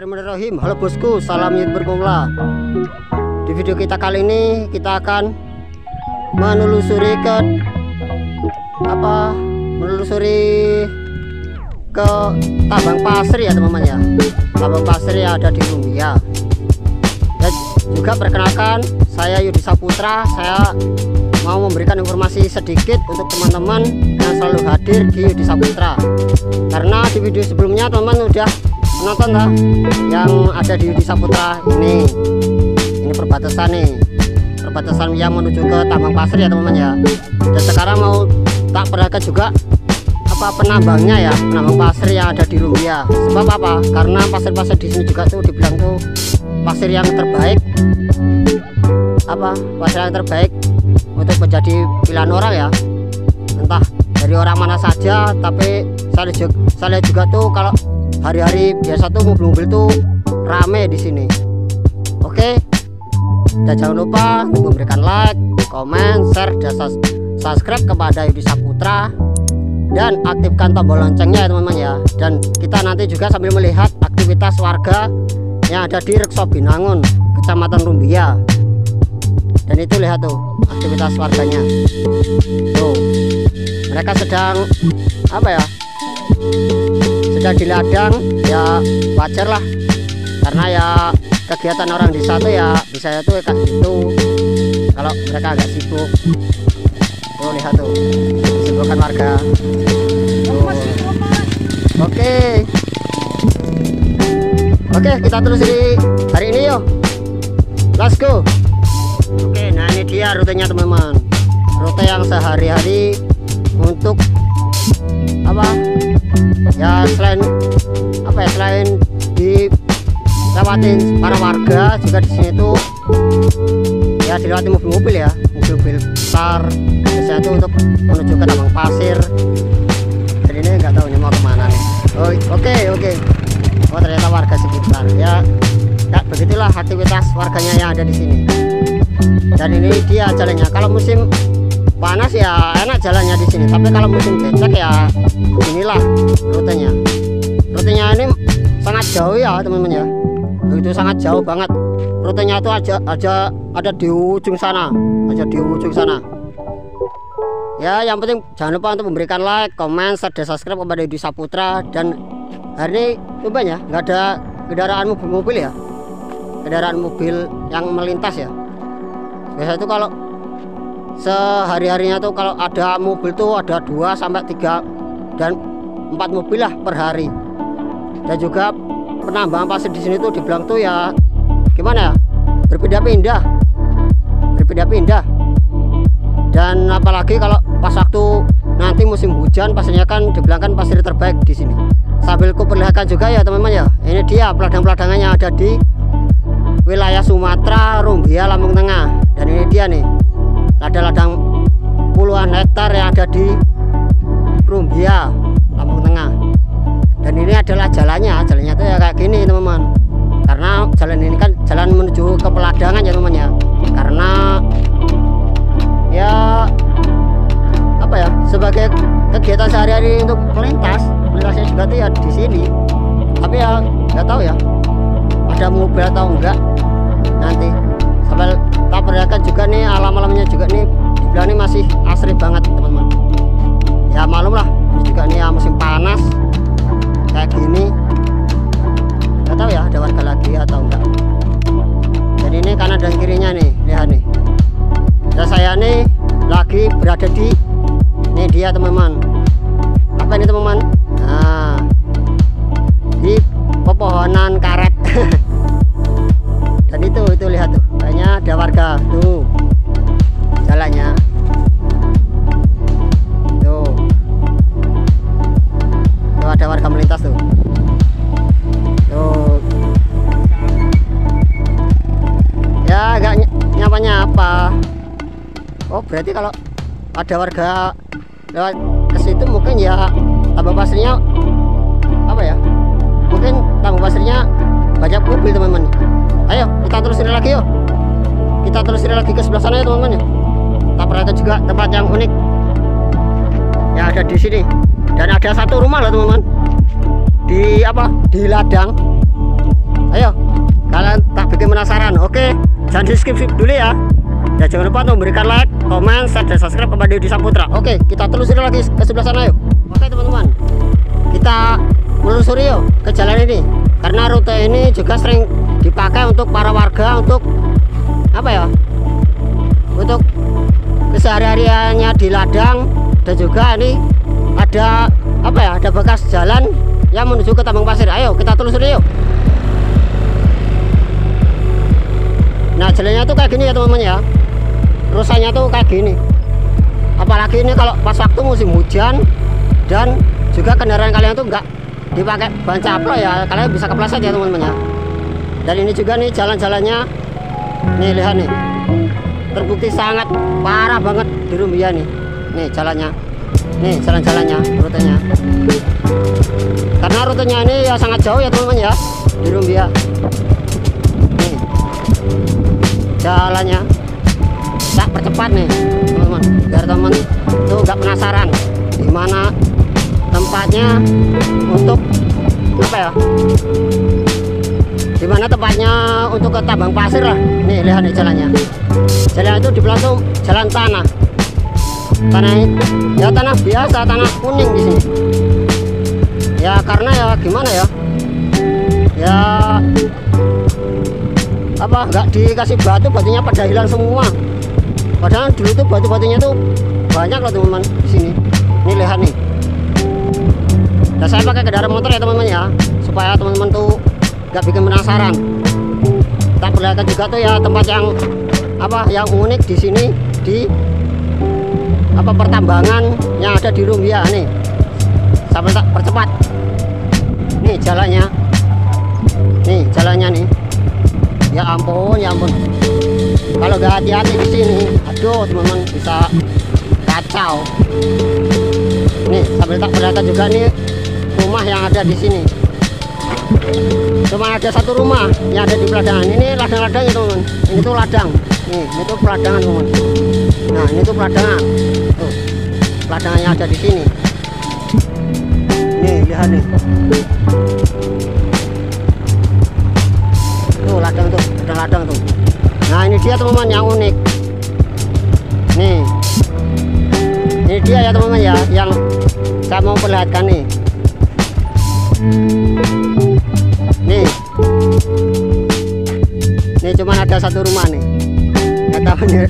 Bismillahirrahmanirrahim. Halo bosku, salam YouTuber pemula. Di video kita kali ini kita akan menelusuri ke tambang pasir ya teman-teman ya. Tambang pasir yang ada di Rumbia. Dan juga perkenalkan, saya Yudi Saputra. Saya mau memberikan informasi sedikit untuk teman-teman yang selalu hadir di Yudi Saputra. Karena di video sebelumnya teman-teman udah menonton lah yang ada di Yudi Saputra ini perbatasan yang menuju ke tambang pasir ya teman-teman ya. Dan sekarang mau tak perlihatkan juga penambangnya ya, penambang pasir yang ada di Rumbia. Sebab apa? Karena pasir-pasir di sini juga tuh dibilang tuh pasir yang terbaik, pasir yang terbaik untuk menjadi pilihan orang ya, entah dari orang mana saja. Tapi saya lihat juga tuh kalau hari-hari biasa tuh mobil-mobil tuh rame di sini. Oke, dan jangan lupa untuk memberikan like, komen, share, dan subscribe kepada Yudi Saputra, dan aktifkan tombol loncengnya ya teman-teman ya. Dan kita nanti juga sambil melihat aktivitas warga yang ada di Rekso Binangun, Kecamatan Rumbia. Dan itu lihat tuh aktivitas warganya tuh, mereka sedang sedang di ladang ya, wajar lah, karena ya kegiatan orang di satu ya bisa ya tuh kayak gitu kalau mereka agak sibuk. Tuh lihat tuh kesibukan warga tuh. Oke, kita terus di hari ini yuk, let's go. Oke, nah ini dia rutenya teman-teman, rute yang sehari-hari untuk ya, selain dilewatin para warga, juga di sini tuh ya dilewati mobil-mobil ya, mobil-mobil besar biasanya tuh untuk menuju ke tambang pasir. Dan ini nggak tahu ini mau kemana nih. Oke. Oh, ternyata warga sekitar ya. Ya begitulah aktivitas warganya yang ada di sini. Dan ini dia jalannya. Kalau musim panas ya enak jalannya di sini, tapi kalau musim becek ya inilah rutenya. Rutenya ini sangat jauh ya teman-teman ya. Begitu sangat jauh banget. Rutenya itu ada di ujung sana, Ya, yang penting jangan lupa untuk memberikan like, komen, share, dan subscribe kepada Yudi Saputra. Dan hari ini rupanya nggak ada kendaraan mobil ya, kendaraan mobil yang melintas ya. Biasa itu kalau sehari-harinya tuh kalau ada mobil tuh ada 2 sampai 3 dan 4 mobil lah per hari. Dan juga penambangan pasir di sini tuh dibilang tuh ya gimana ya, berpindah-pindah. Dan apalagi kalau pas waktu nanti musim hujan, pasirnya kan dibilang kan pasir terbaik di sini. Sambil ku perlihatkan juga ya teman-teman ya, ini dia peladang-peladangan yang ada di wilayah Sumatera, Rumbia, Lampung Tengah. Dan ini dia nih ladang-ladang puluhan hektar yang ada di Rumbia, Lampung Tengah. Dan ini adalah jalannya tuh ya kayak gini teman-teman. Karena jalan ini kan jalan menuju ke peladangan ya teman-teman ya. Karena ya sebagai kegiatan sehari-hari untuk melintasnya juga tuh ya di sini. Tapi ya nggak tahu ya ada mobil atau enggak nanti. Sambil tak perlihatkan juga nih alam-alamnya juga nih, dibilang ini masih asri banget teman-teman. Ya malum lah, ini juga nih ya musim panas kayak gini. Nggak tahu ya ada warga lagi atau enggak. Jadi ini kanan dan kirinya nih, lihat nih. Dan saya nih lagi berada di ini dia teman-teman. Apa ini teman-teman? Nah, di pepohonan karet. Dan itu lihat tuh, kayaknya ada warga tuh jalannya tuh ada warga melintas tuh. Ya agak nyapa. Oh, berarti kalau ada warga lewat ke situ mungkin ya tambang pasirnya mungkin tambang pasirnya banyak mobil teman-teman. Ayo kita telusuri lagi yuk, kita telusuri lagi ke sebelah sana ya teman-teman ya. Kita perhatikan juga tempat yang unik yang ada di sini. Dan ada satu rumah loh teman-teman di ladang Ayo, kalian tak bikin penasaran. Oke, jangan di skip dulu ya. Dan jangan lupa untuk memberikan like, komen, share, dan subscribe kepada Deddy Saputra. Oke, kita telusuri lagi ke sebelah sana yuk. Oke teman-teman, kita menelusuri yuk ke jalan ini. Karena rute ini juga sering dipakai untuk para warga untuk apa ya? Untuk kesehariannya di ladang. Dan juga ini ada apa ya? Ada bekas jalan yang menuju ke Tambang Pasir. Ayo kita telusuri yuk. Nah jalannya tuh kayak gini ya teman-teman ya. Rusaknya tuh kayak gini. Apalagi ini kalau pas waktu musim hujan dan juga kendaraan kalian tuh nggak dipakai ban caplo ya, kalian bisa kepleset ya teman-teman ya. Dan ini juga nih jalan-jalannya, nih lihat nih, terbukti sangat parah banget di Rumbia nih. Nih jalannya, nih jalan-jalannya, rutenya. Karena rutenya ini ya sangat jauh ya teman-teman ya di Rumbia. Nih jalannya. Tak percepat nih teman-teman, biar teman tuh nggak penasaran di mana tempatnya untuk apa ya, di mana tempatnya untuk ke Tambang Pasir lah. Nih lihat nih jalannya, jalan itu di belakang jalan tanah ya, tanah biasa, tanah kuning di sini ya. Karena ya gimana ya, ya apa, nggak dikasih batunya pada hilang semua. Padahal dulu tuh batu-batunya tuh banyak loh teman-teman di sini. Ini lihat nih. Dan saya pakai kendaraan motor ya teman-teman ya, supaya teman-teman tuh nggak bikin penasaran. Kita perlihatkan juga tuh ya tempat yang apa, yang unik di sini, di apa, pertambangan yang ada di Rumbia nih. Sampai tak percepat. Nih jalannya. Nih jalannya nih. Ya ampun, ya ampun. Kalau nggak hati-hati di sini, aduh teman-teman, bisa kacau. Nih sambil tak perlihatkan juga nih rumah yang ada di sini. Cuma ada satu rumah yang ada di peladangan. Ini ladang-ladang ya teman-teman. Ini tuh ladang. Nih ini tuh peladangan teman-teman. Nah ini tuh peladangan. Tuh peladangan yang ada di sini. Nih lihat nih. Tuh ladang tuh, ladang tuh. Nah ini dia teman-teman yang unik. Nih ini dia ya teman-teman ya, yang saya mau perlihatkan nih. Nih cuma ada satu rumah nih. Nggak tahu nih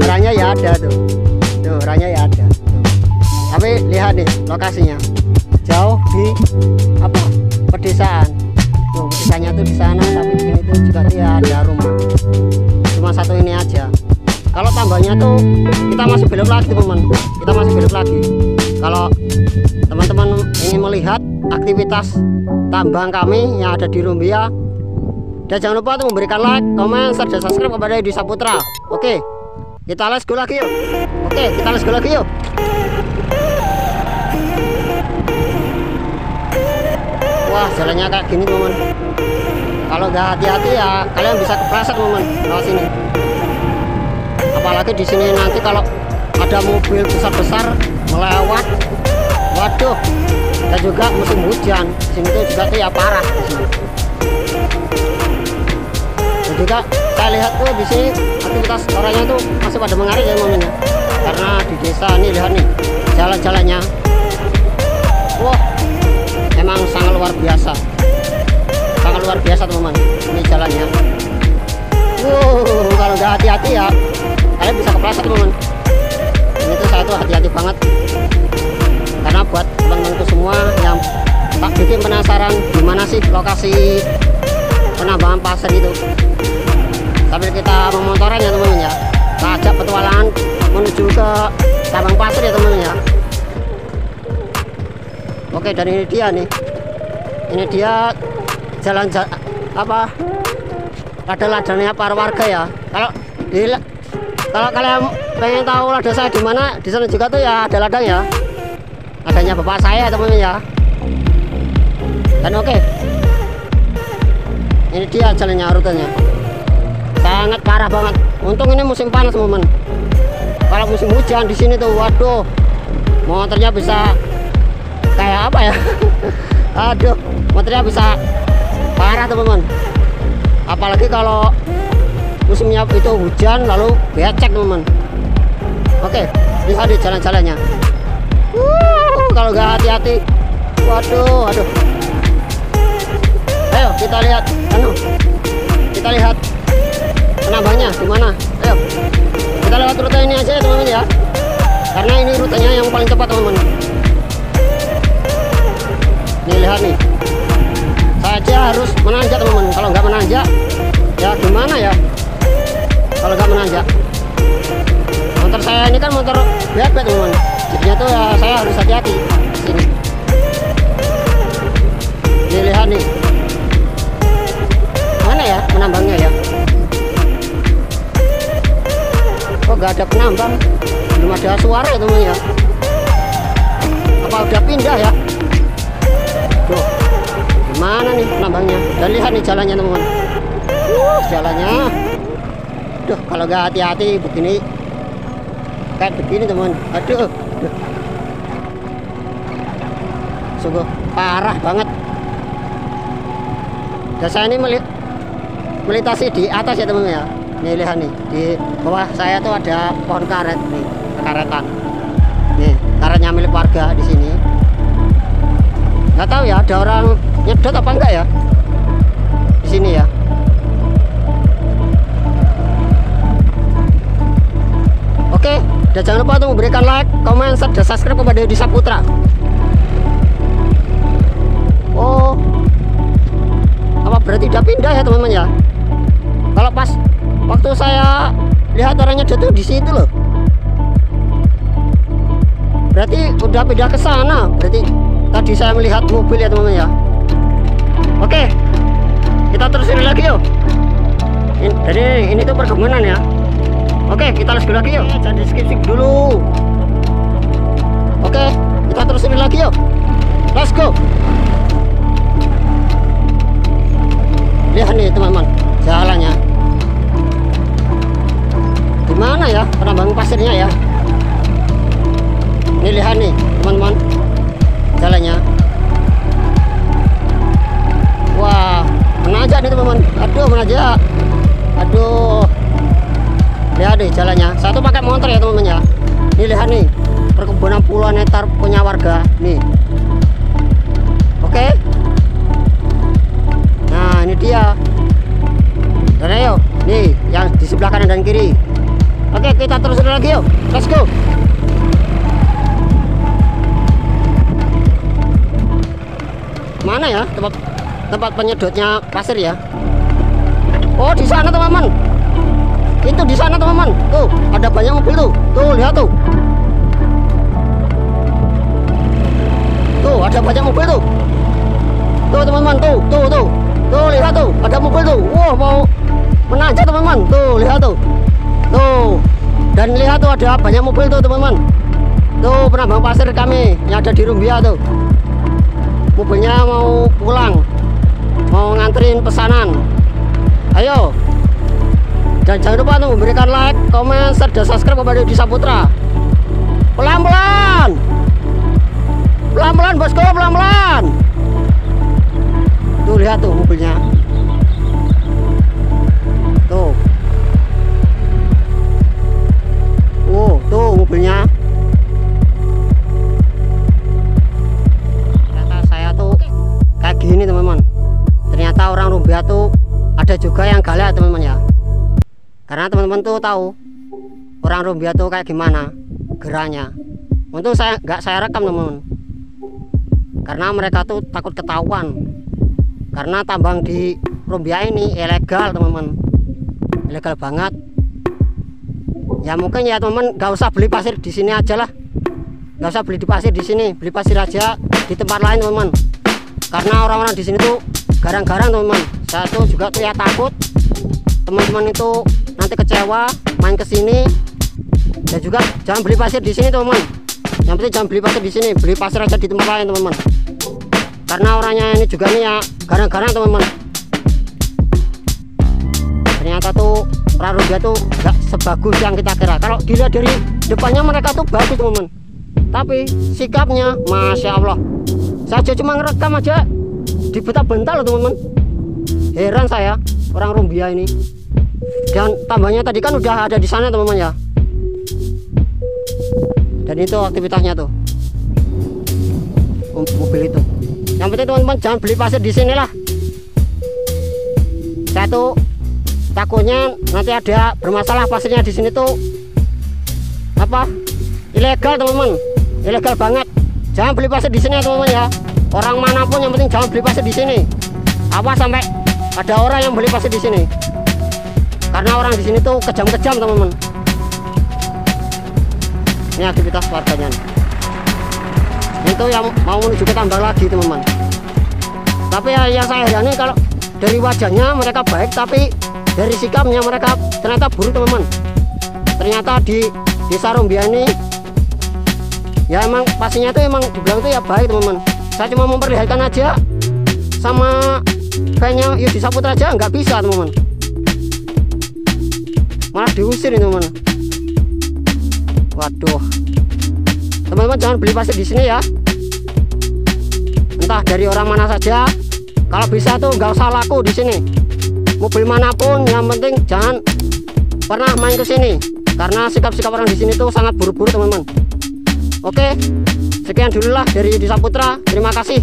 orangnya ya ada tuh. Tuh orangnya ya ada tuh. Tapi lihat nih lokasinya jauh di apa, pedesaan. Tuh pedesanya tuh di sana, tapi di sini tuh juga dia ada rumah. Cuma satu ini aja. Kalau tambahnya tuh kita masih belok lagi teman-teman, kita masih belok lagi. Kalau teman-teman ingin melihat aktivitas tambang kami yang ada di Rumbia, dan jangan lupa untuk memberikan like, komen, share, dan subscribe kepada Deddy Saputra. Oke, kita let's go lagi yuk. Oke, kita let's go lagi yuk. Wah jalannya kayak gini teman-teman. Kalau nggak hati-hati ya kalian bisa kepleset teman-teman lewat sini. Apalagi di sini nanti kalau ada mobil besar-besar melewat, waduh. Dan juga musim hujan, di sini tuh juga tuh ya parah di sini. Dan juga saya lihat tuh di sini aktivitas orangnya tuh masih pada mengarik ya teman-teman. Karena di desa nih lihat nih jalan-jalannya, wah emang sangat luar biasa. Sangat luar biasa teman-teman, ini jalannya. Kalau nggak hati-hati ya kalian bisa kepleset teman-teman. Ini tuh saya tuh hati-hati banget. Karena buat teman-teman tuh semua yang tak bikin penasaran gimana sih lokasi penambangan pasir itu, sambil kita memotoran ya teman-teman ya. Kita ajak petualangan menuju ke Tambang Pasir ya teman-teman ya. Oke, dan ini dia nih. Ini dia jalan apa, ladang-ladangnya para warga ya. Kalau kalian pengen tahu ladang saya di mana, di sana juga tuh ya ada ladang ya. Adanya bapak saya teman-teman ya. Dan oke, ini dia jalannya, rutenya sangat parah banget. Untung ini musim panas teman-teman. Kalau musim hujan di sini tuh, waduh, motornya bisa kayak apa ya? Aduh, motornya bisa parah teman-teman. apalagi kalau musimnya itu hujan lalu becek teman-teman. Oke, lihat di jalan-jalannya. Kalau nggak hati-hati, waduh, aduh. Ayo kita lihat, kita lihat penambangnya gimana. Ayo, kita lewat rute ini aja ya teman-teman ya, karena ini rutenya yang paling cepat teman-teman. Nih lihat nih, saya aja harus menanjak teman-teman. Kalau nggak menanjak, ya gimana ya? Kalau nggak menanjak, motor saya ini kan motor bebek teman-teman. Jadinya tuh ya saya harus hati-hati sini. Nih lihat nih, mana ya penambangnya ya? Kok nggak ada penambang? Belum ada suara ya teman ya? Apa udah pindah ya? Tuh, gimana nih penambangnya? Dan lihat nih jalannya teman-teman. Jalannya. Duh, kalau nggak hati-hati begini, kayak begini teman. Aduh. Sungguh parah banget. Dan saya ini melintasi di atas ya teman ya. Nih lihat nih, di bawah saya tuh ada pohon karet nih, karetan. Nih karetnya milik warga di sini. Nggak tahu ya ada orang nyedot apa enggak ya di sini ya. Oke, dan jangan lupa untuk memberikan like, comment, dan subscribe kepada Yudi Saputra. Oh, apa berarti udah pindah ya teman-teman ya? Kalau pas waktu saya lihat orangnya jatuh di situ loh, berarti udah pindah ke sana. Berarti tadi saya melihat mobil ya teman-teman ya. Oke, kita terusin lagi yuk. Jadi ini tuh perkebunan ya. Oke, kita let's go lagi yuk. Jangan di skip dulu. Oke, kita terusin lagi yuk. Let's go. Lihat nih teman-teman, jalannya gimana ya penambang pasirnya ya. Ini lihat nih teman-teman, jalannya. Wah, menanjak nih teman-teman. Aduh, menanjak. Aduh, lihat deh jalannya. Saya tuh pakai motor ya teman-teman ya. Ini lihat nih, perkebunan puluhan hektar punya warga nih. Oke, nah ini dia. Dan ayo nih yang di sebelah kanan dan kiri. Oke, kita terus lagi yuk. Let's go. Mana ya tempat penyedotnya pasir ya? Oh, di sana teman-teman. Itu di sana teman-teman. Tuh, ada banyak mobil tuh. Tuh, lihat tuh. Tuh, ada banyak mobil tuh. Tuh, teman-teman, tuh. Tuh, lihat tuh, ada mobil tuh. Wah, mau menanjak teman-teman. Tuh, lihat tuh. Tuh. Dan lihat tuh ada banyak mobil tuh, teman-teman. Tuh, penambang pasir kami yang ada di Rumbia tuh. Mobilnya mau pulang. Mau nganterin pesanan. Ayo. Dan jangan lupa untuk memberikan like, comment, share, dan subscribe kepada Yudi Saputra. Pelan-pelan. Pelan-pelan bosku, pelan-pelan. Tuh lihat tuh mobilnya. Tuh. Tuh mobilnya. Ternyata saya tuh kayak gini teman-teman. Ternyata orang Rumbia tuh ada juga yang galak teman-teman ya. Karena teman-teman tuh tahu orang Rumbia tuh kayak gimana geraknya. Untung nggak saya rekam teman-teman. Karena mereka tuh takut ketahuan. Karena tambang di Rumbia ini ilegal teman-teman, ilegal banget. Ya mungkin ya teman-teman nggak usah beli pasir di sini aja lah, nggak usah beli di pasir di sini, beli pasir aja di tempat lain teman-teman. Karena orang-orang di sini tuh garang-garang teman-teman. Saya tuh juga tuh ya takut teman-teman itu nanti kecewa main ke sini. Dan juga jangan beli pasir di sini teman-teman. Yang penting jangan beli pasir di sini, beli pasir aja di tempat lain teman-teman. Karena orangnya ini juga nih ya garang-garang teman-teman. Ternyata tuh orang Rumbia tuh gak sebagus yang kita kira. Kalau dilihat dari depannya mereka tuh bagus teman-teman, tapi sikapnya Masya Allah. Saya cuma ngerekam aja dibentak-bentak loh teman-teman. Heran saya. orang Rumbia ini. Dan tambahnya tadi kan udah ada di sana teman-teman ya. Dan itu aktivitasnya tuh mobil itu. Yang penting teman-teman jangan beli pasir di sini lah. Saya tuh takutnya nanti ada bermasalah pasirnya di sini tuh apa ilegal teman-teman, ilegal banget. Jangan beli pasir di sini ya teman-teman ya. Orang manapun yang penting jangan beli pasir di sini. Apa sampai ada orang yang beli pasir di sini? Karena orang di sini tuh kejam-kejam teman-teman. Ini aktivitas warganya. Itu yang mau menuju ke tambang lagi teman-teman. Tapi ya yang saya heran kalau dari wajahnya mereka baik, tapi dari sikapnya mereka ternyata buruk teman-teman. Ternyata di desa Rumbia ini ya emang pastinya tuh emang dibilang tuh ya baik teman-teman. Saya cuma memperlihatkan aja sama kayaknya Yudi Saputra aja nggak bisa teman-teman, malah diusir ini teman-teman. Waduh, teman-teman jangan beli pasir di sini ya. Entah dari orang mana saja, kalau bisa tuh nggak usah laku di sini. Mobil manapun yang penting jangan pernah main ke sini, karena sikap-sikap orang di sini tuh sangat buruk-buruk teman-teman. Oke, sekian dulu lah dari Yudi Saputra. Terima kasih.